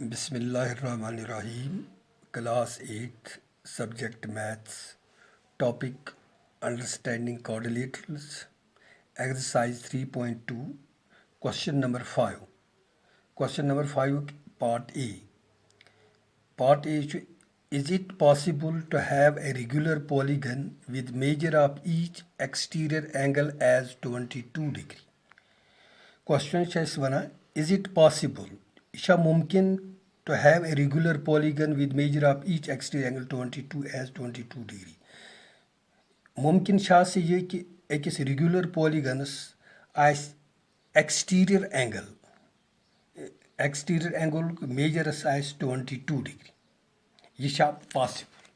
Bismillahirrahmanirrahim. Class 8, Subject Maths, Topic Understanding Quadrilaterals, Exercise 3.2, Question number 5. Question number 5, Part A. Part A is it possible to have a regular polygon with measure of each exterior angle as 22 degree? Question is is it possible? Isha mumkin to have a regular polygon with measure of each exterior angle 22 as 22 degree. मुमकिन छा से ये कि अकिस regular पॉलीगनस आस exterior angle measures आस 22 degree ये छा पॉसिबल.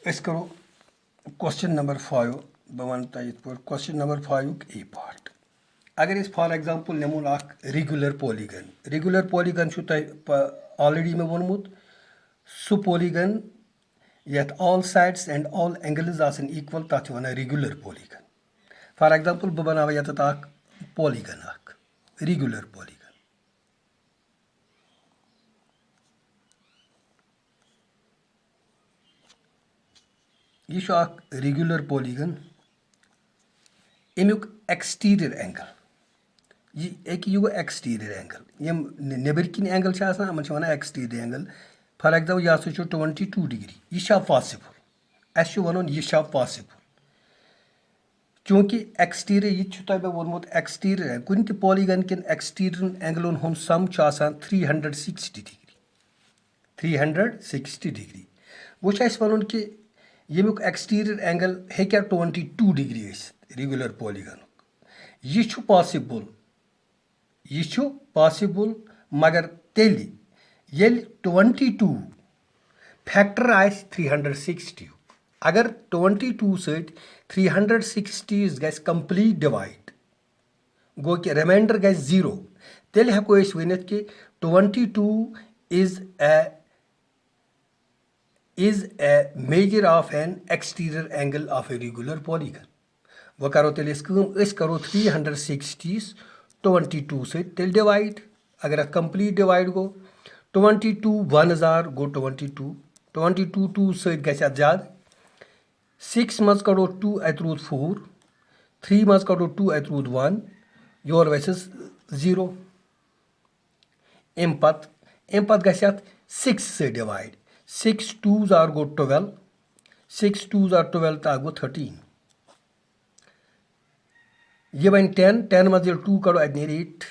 अस करो क्वेश्चन नंबर 5 बह वन क्वेश्चन नंबर 5 ए पार्ट. अगर इस फॉर एग्जांपल नमून अख रेगुलर पॉलीगन ऑलरेडी मे वोनमुत सु पॉलीगन यथ all sides and all angles आसन इक्वल तथ वन रेगुलर पॉलीगन. फॉर एग्जांपल बह बनाव यत अख पॉलीगन अख रेगुलर पॉलीगन. यह अख रेगुलर पॉलीगन अमुक एक्सटीरियर एंगल यह एक्सटीरियर एंगल यम नेबर किन एंगल वन एक्सटीरियर एंगल. फॉर एग्जाम्पल यह 22 डिग्री यह पॉसिबल अस वन यह पॉसिबल चूंकि एक्सटीरियर यह मे वोनमुत एक्सटीरियर कुन त पॉलीगन किन एक्सटीरियर एंगलन हुंद सम 360 डिग्री. वो वन कि यमुक एक्सटीरियर एंगल हेक्या 22 डिग्री रेगुलर पॉलीगन यह पॉसिबल मगर तेल ये 22 फैक्टर आस 360. अगर 22 सत 360 गस कंप्लीट डिवाइड गो कि रिमाइंडर गस 0 तेल हेको वनित कि 22 is a measure of an exterior angle of a regular polygon. वो करो तेल करो 360 22 से तेल डिवाइड. अगर कंप्लीट डिवाइड गो 22 1000 गो 22 2 से ज्यादा 6 मज कड़ो 2 अत रूद 4 3 मज कड़ो 2 अत रूद 1 योर वैस 0. अम पत गस 6 से divide 6 2s are go 12 6 2s are 12 ता गो 13. ये वन 10 मज 2 करो अत 8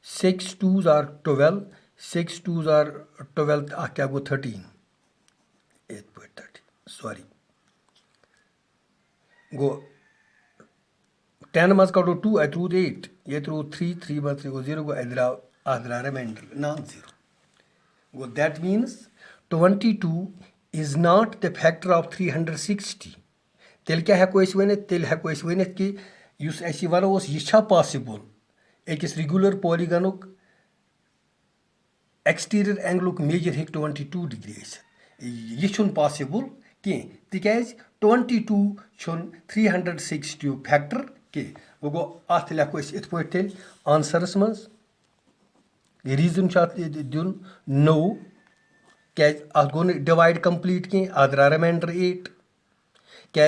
6 2s are 12 6 2s are 12 क्या गो 13 8.30 सॉरी गो 10 मज करो 2 अत रूद 8 ये रूद 3 मज गो 0 गो अदरा reminder non-zero. Well, that means 22 is not the factor of 360. तेल क्या हेको वनित तेल हेको वनित कि युस अस वनो यह पॉसिबल अकिस रेगुलर पॉलीगनुक एक्सटीरियर एंगलुक मेजर हेक 22 डिग्री यह पॉसिबल कह तिकाज 22 360 फैक्टर कह. वो गो अत लिखो इत पे आंसरस मज रीजन दिन नो क्या अत गो डिवाइड कंप्लीट कह अदरा रिमाइंडर 8 क्या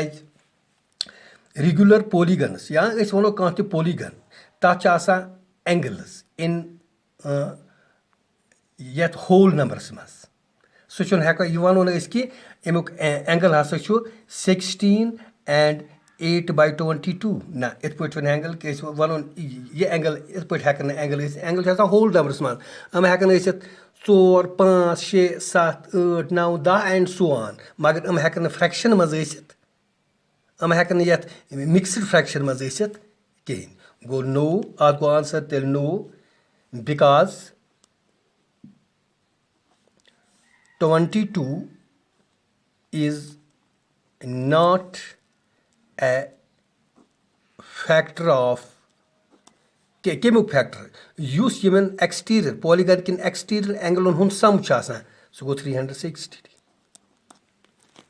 रेगुलर पॉलीगनस या वनो कह पॉलीगन तथ एंगल्स इन यथ होल नंबरस मज सह हेक वनो कि अमुक एंगल हसा 16 and 8/22 ना इत पे वन एंगल कि वनो यह एंगल इत पे एंगल होल नंबरस मज हम हेकन 4 5 6 7 8 9 10 एंड सो ऑन मगर हम हेकन फ्रैक्शन मज हम हेकन यथ मिक्सड फ्रैक्शन मज कहें. गो नो अत गो आंसर तेल no because 22 is not a factor of केमुक फैक्टर युस यमन एक्सटीरियर पॉलीगन किन एक्सटीरियर एंगलन हुंद सम सह गो 360.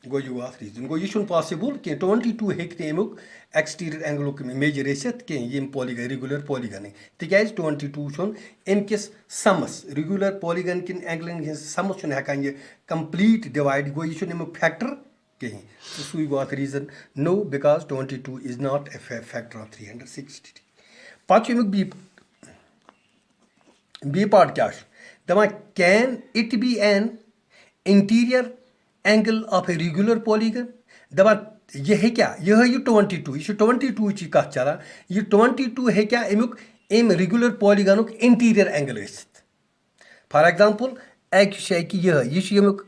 गो यू अथ रीजन गो यह पॉसिबल कह 22 हेक् अमुक एक्सटीरियर एंगल मेजर कह यम पॉलीगन रेगुलर पॉलीगन तिकाज 22 अमकिस समस रेगुलर पॉलीगन किन एंगलन हज समस हेकान यह कंप्लीट डिवाइड गो यह अमुक फैक्टर कहीं सू गो अथ reason no because 22 is not a factor of 360 पत् बी पार्ट क्या दपान can it be an interior angle of a regular polygon दपान यह हेक्या यह 22 यह 22 कथ चलान यह 22 हेक्या अमुक M regular polygon interior angle for example एक यह यमुक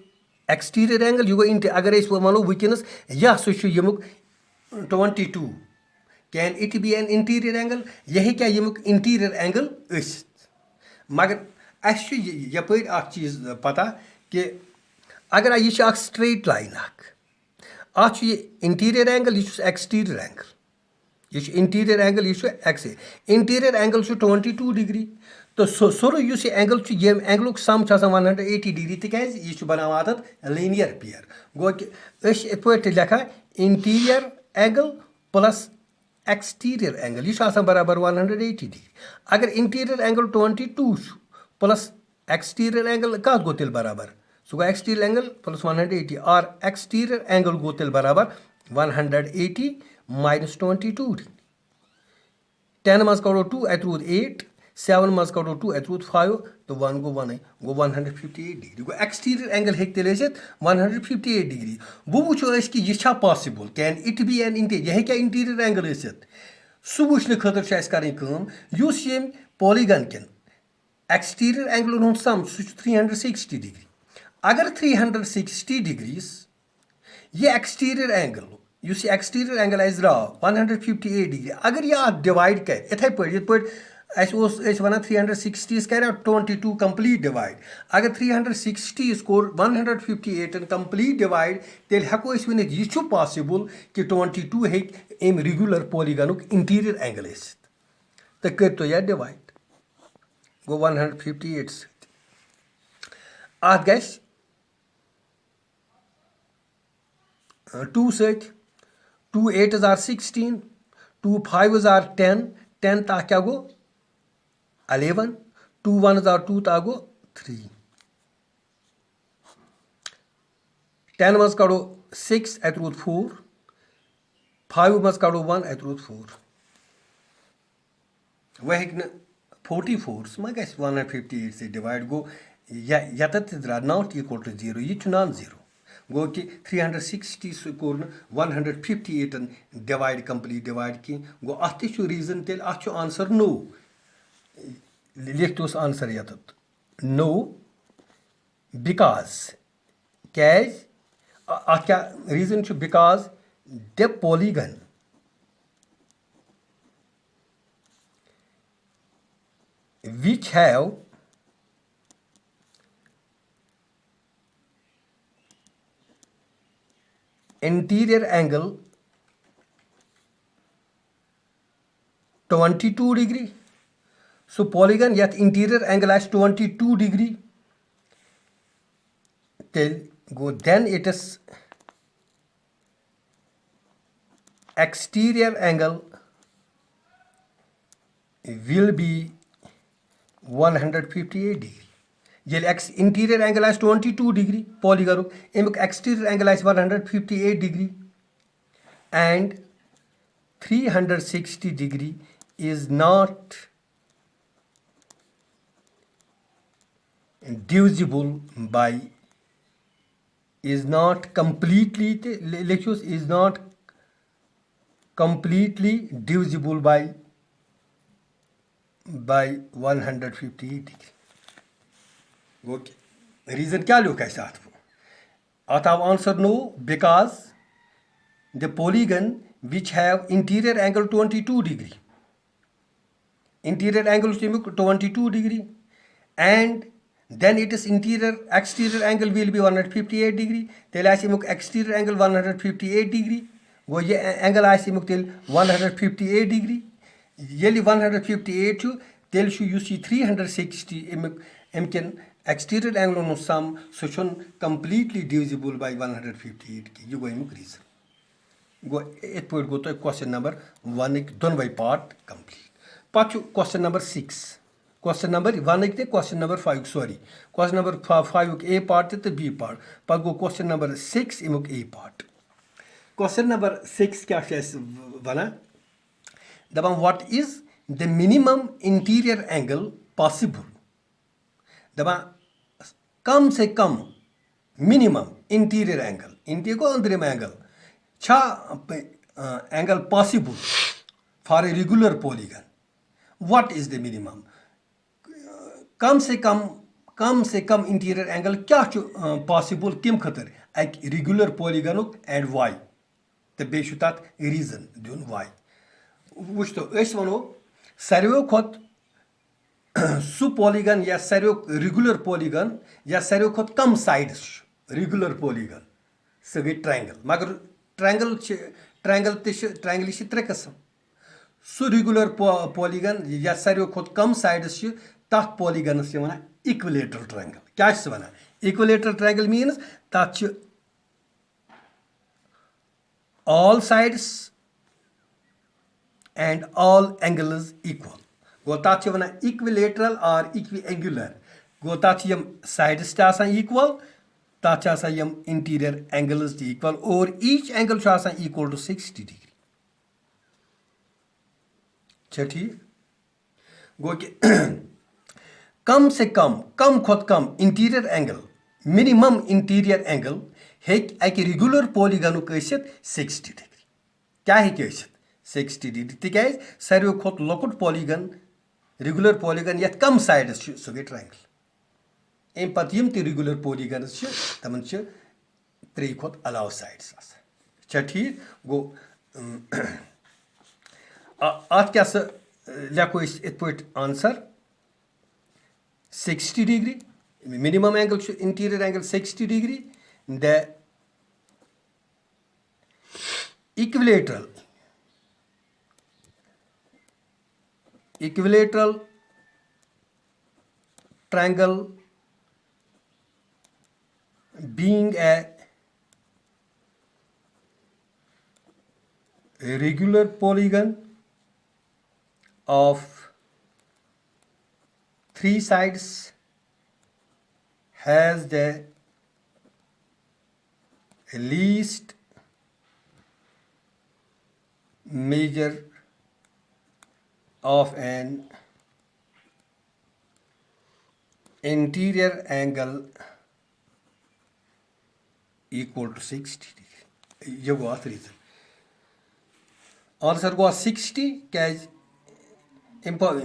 एक्सटीरियर एंगल यह गो अगर वो वनस यह सह यमुक 22 can it be an interior angle यह हेक्या यमुक इंटीरियर एंगल मगर अस यपरि चीज पता कि अगर यह स्ट्रेट लाइन अत इंटीरियर एंगल यह एक्सटीरियर एंगल यह इंटीरियर एंगल यह इंटीरियर एंगल 22 डिग्री तो सोर यह एंगल ये एंगल सम 180 डिग्री तिकाज यह बनावान तथ लीनियर पेयर गो कि लेखा interior angle plus exterior angle यह बराबर 180 डिग्री अगर interior angle 22 plus exterior angle कत गो तेल बराबर सो गो एक्सटीरियर एंगल प्लस 180 और एक्सटीरियर एंगल गो तेल बराबर 180 माइनस 22 10 मज कड़ो 2 अत रूद 8 7 मज कड़ो 2 अत रूद 5 तो 1 गो 1 गो 158 डिग्री गो एक्सटीरियर एंगल हेक तेल 158 डिग्री वो वो कि यह possible can it be an interior यह क्या इंटीरियर एंगल सह वुचन खतर कर पॉलीगन किन एक्सटीरियर एंगल हूँ सम सह 360 डिग्री अगर 360 डिग्रीज यह एक्सटीरियर एंगल इस एक्सटीरियर एंगल द्राव 158 डिग्री अगर यह डिवाइड कर इथे पे वन 360 कर 22 कंप्लीट डिवाइड अगर 360 कोर 158 कंप्लीट डिवाइड तेल हेको वन यह पॉसिबल कि 22 हेक एम रेगुलर पॉलीगन इंटीरियर एंगल तो कर यह डिवाइड गो 158 अत गस 2 सत 2 8s are 16 2 5s are 10 10 ता क्या गो 11 2 1s are 2 ता गो 3 10 मज कड़ो 6 अत रूद 4 5 मज कड़ो 1 अत रूद 4 वह हेक 44 मा गस 158 से डिवाइड गो यत द्रा नॉट इक्वल टू 0 यह नॉन जीरो गो कि 360 कोर 158 डिवाइड कंप्लीट डिवाइड की गो अत रीजन तेल अत आंसर नो लिख दोस आंसर यत नो बिकॉज कैज अत क्या reason because the polygon which have interior angle 22 degree so polygon yet interior angle as 22 degree till go then it is exterior angle will be 158 degree ये interior angle 22 degree polygon अमुक exterior angle 158 degree and 360 degree is not divisible by is not completely लिखियोस is not completely divisible by 158 degree okay reason क्या लोग ऐसे अत आव answer no because the polygon which have interior angle 22 degree interior angle 22 degree and then it is exterior angle will be 158 degree tel asimuk exterior angle 158 degree go ye angle asimuk tel 158 degree yeli 158 chu tel shu you see 360 emken exterior angle on sum so completely divisible by 158 ki you go reason go it point go to question number 1 done by part complete pachu question number 6 question number 1 question number 5 sorry question number 5 a part to b part pat go question number 6 imuk a part question number 6 kya है wana daban what is the minimum interior angle possible daban कम से कम minimum interior angle interior को अंतरिम angle छा angle possible for a regular polygon what is the minimum कम से कम इंटीरियर एंगल क्या पॉसिबल किम खतर एक रेगुलर पॉलीगन एंड वाई तो बेशु तथ रीजन दिन वाई वो वनो सारो खोत सु पॉलीगन या सारो रेगुलर पॉलीगन या सारो खोत कम साइड्स रेगुलर पॉलीगन सह गई ट्रायंगल मगर ट्रायंगल ट्रायंगल त्रे कस्म सु रेगुलर पॉलीगन या सारो खोत कम साइड्स तथ पॉलीगनस वन इक्विलेटरल ट्रायंगल क्या वन इक्विलेटरल ट्रायंगल मीन्स तथ all sides and all angles equal गो तथ वन इक्विलेटरल और इक्विएंगुलर गो तथ साइड्स इक्वल तथ इंटीरियर एंगल्स इक्वल और each angle equal to 60 degree ठीक गो कि कम से कम खोत कम interior angle minimum interior angle एक रेगुलर पॉलीगन 60 डिग्री क्या 60 डिग्री तिकाज सारो खोत लकुट पॉलीगन रेगुलर पॉलीगन यथ कम साइड्स सह गई ट्रायंगल अम पत यम रेगुलर पॉलीगन्स तमन 3 खोत अलाव साइड्स ठीक गो अत क्या लेखो इत पे answer 60 degree minimum angle interior angle 60 degree the equilateral triangle being a regular polygon of 3 sides has the least measure of an interior angle equal to 60 degree ये गो reason answer गो 60 क्या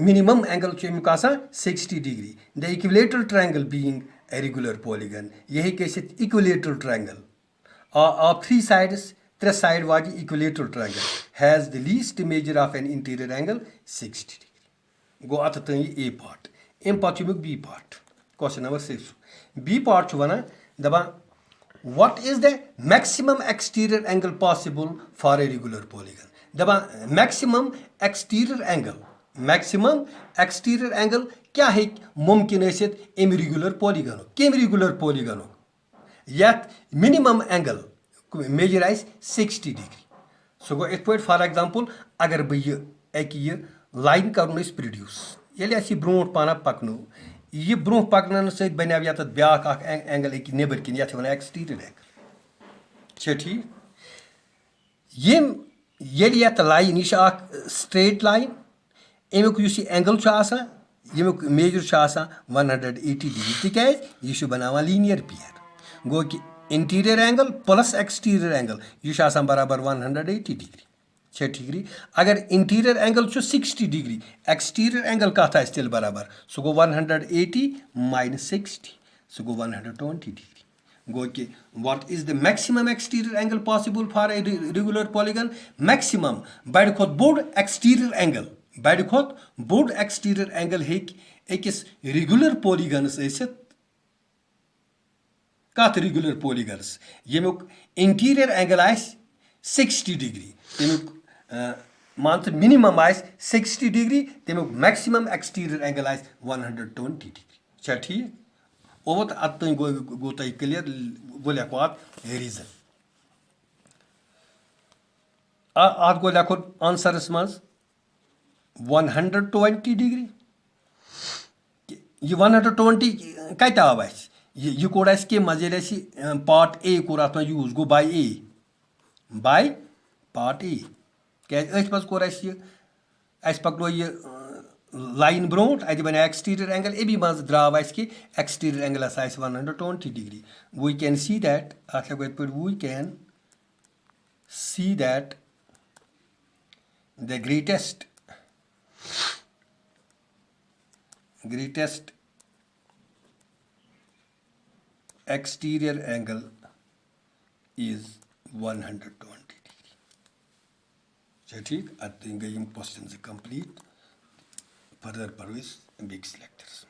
minimum angle 60 degree the equilateral triangle being a regular polygon यही कैसे equilateral triangle of 3 sides 3 side Vaji equilateral triangle has the least measure of an interior angle 60 degree go at the A part in part B part question number 6 B part wana daba what is the maximum exterior angle possible for a regular polygon daba maximum exterior angle क्या है मुमकिन अम regular polygon कम regular polygon यथ minimum angle measure आस 60 degree so गो इत पे फॉर एग्जांपल अगर बह लाइन कर प्रोड्यूस ये ब्रो पाना पकनो यह ब्रो पकन सत बनो ये ब्या एंगल नबर किन ये एक्सटीरियर एंगल ठीक ये लाइन यह स्ट्रेट लाइन अमुक एंगल यमुक मेजर 180 डिग्री तिकाज यह बनावान लीनियर पेयर गो कि interior angle plus exterior angle यह बराबर 180 डिग्री ठीक अगर interior angle 60 degree exterior angle कत तेल बराबर सह गो 180 माइनस 60 सह गो 120 डिग्री गो कि what is the maximum exterior angle possible for a regular polygon maximum बड़ खोत बोड़ एक्सटीरियर एंगल बड़ खोत बोड़ एक्सटीरियर एंगल हेकिस रेगुलर पॉलीगनस कत रेगुलर पॉलीगनस यमुक इंटीरियर एंगल 60 डिग्री तमुक मान तो मिनिमम 60 डिग्री तमुक मैक्सिमम एक्सटीरियर एंगल 120 डिग्री ठीक और अतन गो तुम क्लियर वो लिखो अत रीजन अत गो लिखो आंसरस मज 120 डिग्री ये 120 कत आव यह कोर कम मज पार्ट ए कोर अत use go by part A क्या मज कोर पकड़ो यह लाइन ब्रोट अत बन एक्सटीरियर एंगल अमी मज द्राव कि exterior angle 120 degree we can see that अत लिखो we can see that the greatest exterior angle is 120 degree. ठीक, गई question complete further Parvez Biggs lectures